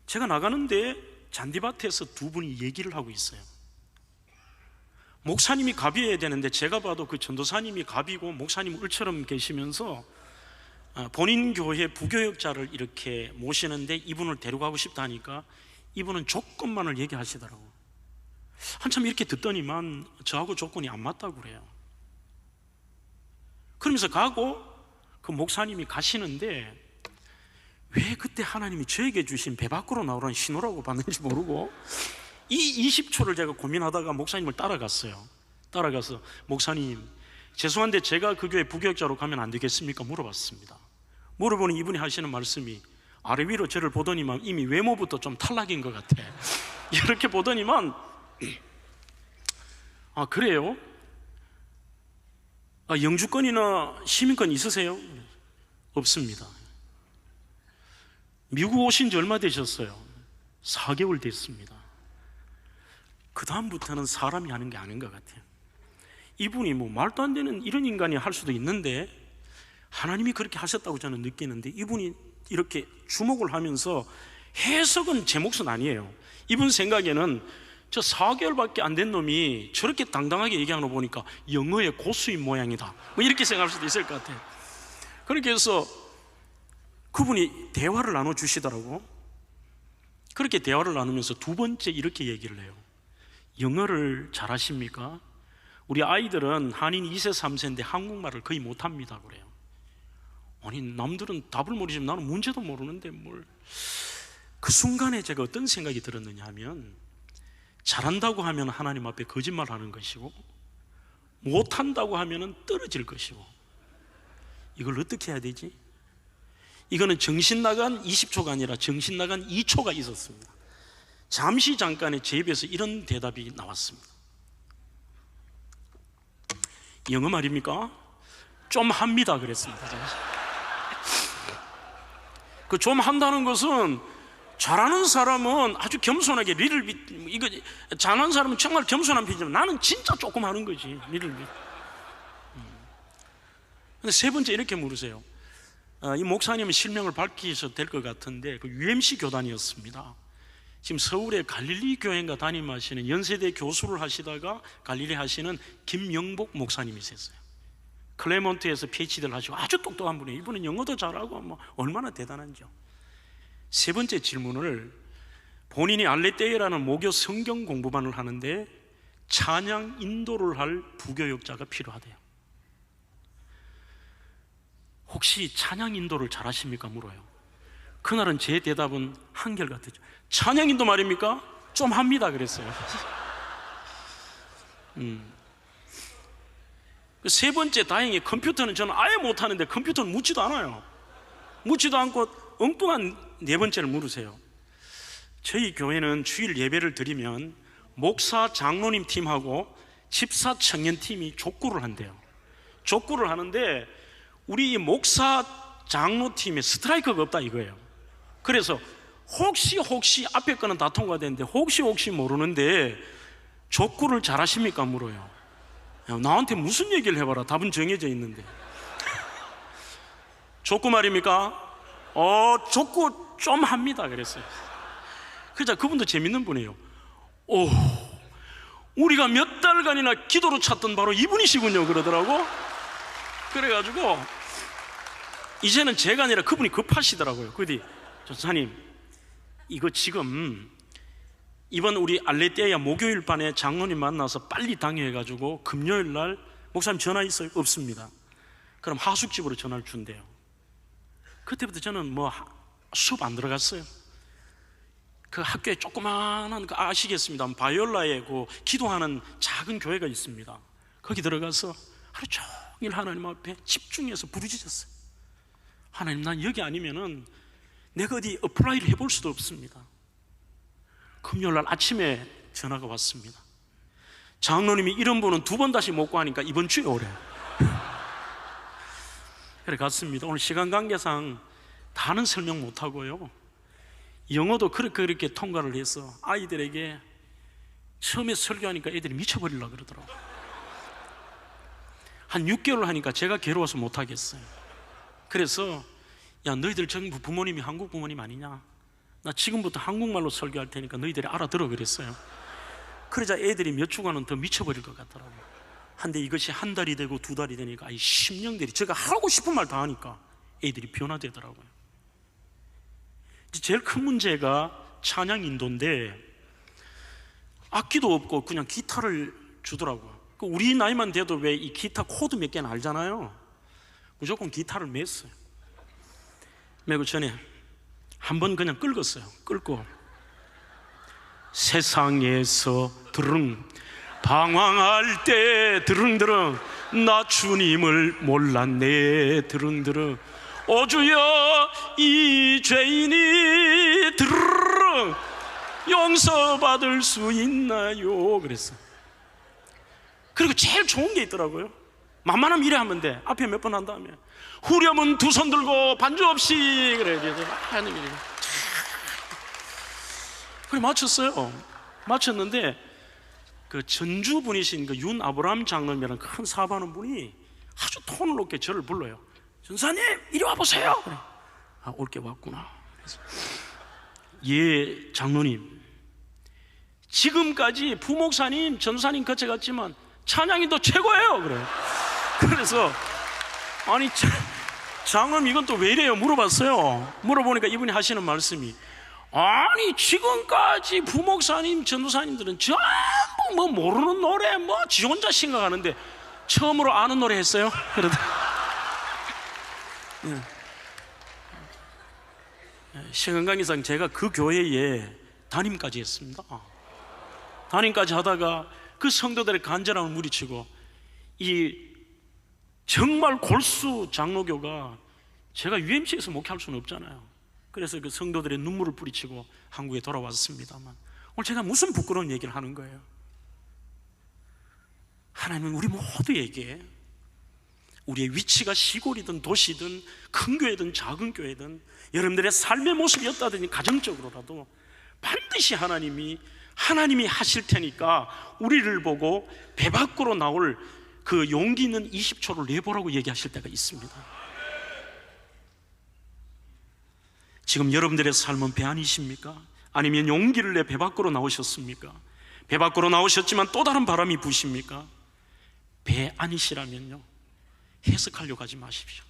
제가 나가는데 잔디밭에서 두 분이 얘기를 하고 있어요. 목사님이 갑이어야 되는데 제가 봐도 그 전도사님이 갑이고 목사님 을처럼 계시면서 본인 교회 부교역자를 이렇게 모시는데 이분을 데려가고 싶다 하니까 이분은 조건만을 얘기하시더라고요. 한참 이렇게 듣더니만 저하고 조건이 안 맞다고 그래요. 그러면서 가고 그 목사님이 가시는데 왜 그때 하나님이 저에게 주신 배 밖으로 나오라는 신호라고 봤는지 모르고 이 20초를 제가 고민하다가 목사님을 따라갔어요. 따라가서 목사님, 죄송한데 제가 그 교회 부교역자로 가면 안 되겠습니까? 물어봤습니다. 물어보니 이분이 하시는 말씀이 아래 위로 저를 보더니만 이미 외모부터 좀 탈락인 것 같아. 이렇게 보더니만 아, 그래요? 영주권이나 시민권 있으세요? 없습니다. 미국 오신 지 얼마 되셨어요? 4개월 됐습니다. 그 다음부터는 사람이 하는 게 아닌 것 같아요. 이분이 뭐 말도 안 되는 이런 인간이 할 수도 있는데 하나님이 그렇게 하셨다고 저는 느끼는데 이분이 이렇게 주목을 하면서 해석은 제 몫은 아니에요. 이분 생각에는 저 4개월밖에 안 된 놈이 저렇게 당당하게 얘기하는 거 보니까 영어의 고수인 모양이다 뭐 이렇게 생각할 수도 있을 것 같아요. 그렇게 해서 그분이 대화를 나눠주시더라고. 그렇게 대화를 나누면서 두 번째 이렇게 얘기를 해요. 영어를 잘하십니까? 우리 아이들은 한인 2세 3세인데 한국말을 거의 못합니다 그래요. 아니, 남들은 답을 모르지만 나는 문제도 모르는데 뭘. 그 순간에 제가 어떤 생각이 들었느냐 하면, 잘한다고 하면 하나님 앞에 거짓말하는 것이고 못한다고 하면 떨어질 것이고, 이걸 어떻게 해야 되지? 이거는 정신 나간 20초가 아니라 정신 나간 2초가 있었습니다. 잠시 잠깐에 제 입에서 이런 대답이 나왔습니다. 영어 말입니까? 좀 합니다 그랬습니다. 그 좀 한다는 것은 잘하는 사람은 아주 겸손하게 이거 잘하는 사람은 정말 겸손한 편이지만 나는 진짜 조금 하는 거지. 근데 세 번째 이렇게 물으세요. 이 목사님은 실명을 밝히셔도 될 것 같은데 그 UMC 교단이었습니다. 지금 서울의 갈릴리 교회인가 담임하시는 연세대 교수를 하시다가 갈릴리 하시는 김영복 목사님이셨어요. 클레몬트에서 PhD를 하시고 아주 똑똑한 분이에요. 이분은 영어도 잘하고 뭐 얼마나 대단한지요. 세 번째 질문을, 본인이 알레떼이라는 모교 성경 공부반을 하는데 찬양 인도를 할 부교역자가 필요하대요. 혹시 찬양 인도를 잘하십니까? 물어요. 그날은 제 대답은 한결같았죠. 찬양 인도 말입니까? 좀 합니다 그랬어요. 세 번째, 다행히 컴퓨터는 저는 아예 못하는데 컴퓨터는 묻지도 않아요. 묻지도 않고 엉뚱한 네 번째를 물으세요. 저희 교회는 주일 예배를 드리면 목사 장로님 팀하고 집사 청년 팀이 족구를 한대요. 족구를 하는데 우리 목사 장로 팀에 스트라이커가 없다 이거예요. 그래서 혹시 앞에 거는 다 통과되는데 혹시 모르는데 족구를 잘하십니까 물어요. 야, 나한테 무슨 얘기를 해봐라. 답은 정해져 있는데. 족구 말입니까? 족구 좀 합니다 그랬어요. 그러자 그분도 재밌는 분이에요. 우리가 몇 달간이나 기도로 찾던 바로 이분이시군요 그러더라고. 그래가지고 이제는 제가 아니라 그분이 급하시더라고요. 그러더니 전사님, 이거 지금 이번 우리 알레띠아 목요일 반에 장로님 만나서 빨리 당해가지고 금요일 날 목사님 전화 있어요? 없습니다. 그럼 하숙집으로 전화를 준대요. 그때부터 저는 뭐 수업 안 들어갔어요. 그 학교에 조그마한 그 아시겠습니다. 바이올라에 그 기도하는 작은 교회가 있습니다. 거기 들어가서 하루 종일 하나님 앞에 집중해서 부르짖었어요. 하나님, 난 여기 아니면은 내가 어디 어플라이를 해볼 수도 없습니다. 금요일날 아침에 전화가 왔습니다. 장로님이 이런 분은 2번 다시 못 구하니까 이번 주에 오래. 그래 갔습니다. 오늘 시간 관계상 다는 설명 못 하고요, 영어도 그렇게 통과를 해서 아이들에게 처음에 설교하니까 애들이 미쳐버리려고 그러더라고요. 한 6개월 하니까 제가 괴로워서 못 하겠어요. 그래서 야, 너희들 전부 부모님이 한국 부모님 아니냐? 나 지금부터 한국말로 설교할 테니까 너희들이 알아들어 그랬어요. 그러자 애들이 몇 주간은 더 미쳐버릴 것 같더라고요. 한데 이것이 한 달이 되고 2달이 되니까 10년들이 제가 하고 싶은 말 다 하니까 애들이 변화되더라고요. 제일 큰 문제가 찬양 인도인데 악기도 없고 그냥 기타를 주더라고요. 우리 나이만 돼도 왜 이 기타 코드 몇 개는 알잖아요. 무조건 기타를 맸어요. 매고 전에 한번 그냥 끌었어요. 끌고 세상에서 드릉 방황할 때 드릉드릉 나 주님을 몰랐네 드릉드릉 오 주여 이 죄인이 드릉 용서받을 수 있나요? 그랬어. 그리고 제일 좋은 게 있더라고요. 만만하면 이래 하면 돼. 앞에 몇 번 한 다음에 후렴은 2손 들고 반주 없이 그래 하는 게 그래 맞췄어요. 맞췄는데 그 전주 분이신 그 윤 아브라함 장로님이라는 큰 사업하는 분이 아주 톤을 높게 저를 불러요. 전사님 이리 와보세요. 그래. 아, 올게 왔구나. 그래서 예 장로님, 지금까지 부목사님 전사님 거쳐갔지만 찬양이 더 최고예요. 그래. 그래서 아니 장로님 이건 또 왜 이래요? 물어봤어요. 물어보니까 이분이 하시는 말씀이 아니 지금까지 부목사님 전도사님들은 전부 뭐 모르는 노래 뭐 지 혼자 생각하는데 처음으로 아는 노래 했어요? 그러다 시간 관계상 제가 그 교회에 담임까지 했습니다. 담임까지 하다가 그 성도들의 간절함을 물리치고 이 정말 골수 장로교가 제가 UMC에서 목회할 수는 없잖아요. 그래서 그 성도들의 눈물을 뿌리치고 한국에 돌아왔습니다만 오늘 제가 무슨 부끄러운 얘기를 하는 거예요? 하나님은 우리 모두에게 우리의 위치가 시골이든 도시든 큰 교회든 작은 교회든 여러분들의 삶의 모습이 어떠하든지 가정적으로라도 반드시 하나님이 하실 테니까 우리를 보고 배 밖으로 나올 그 용기 있는 20초를 내보라고 얘기하실 때가 있습니다. 지금 여러분들의 삶은 배 안이십니까? 아니면 용기를 내 배 밖으로 나오셨습니까? 배 밖으로 나오셨지만 또 다른 바람이 부십니까? 배 안이시라면요, 해석하려고 하지 마십시오.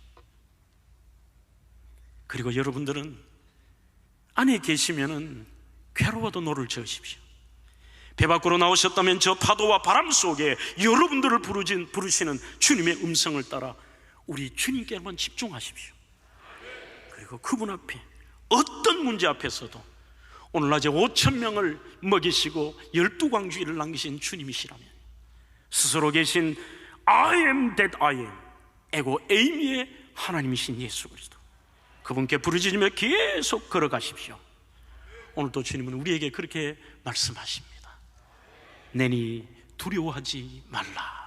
그리고 여러분들은 안에 계시면은 괴로워도 노를 저으십시오. 배 밖으로 나오셨다면 저 파도와 바람 속에 여러분들을 부르시는 주님의 음성을 따라 우리 주님께만 집중하십시오. 그리고 그분 앞에 어떤 문제 앞에서도 오늘 낮에 5,000명을 먹이시고 12광주일을 남기신 주님이시라면 스스로 계신 I am that I am 에고 에이미의 하나님이신 예수 그리스도, 그분께 부르짖으며 계속 걸어가십시오. 오늘 또 주님은 우리에게 그렇게 말씀하십니다. 내니 두려워하지 말라.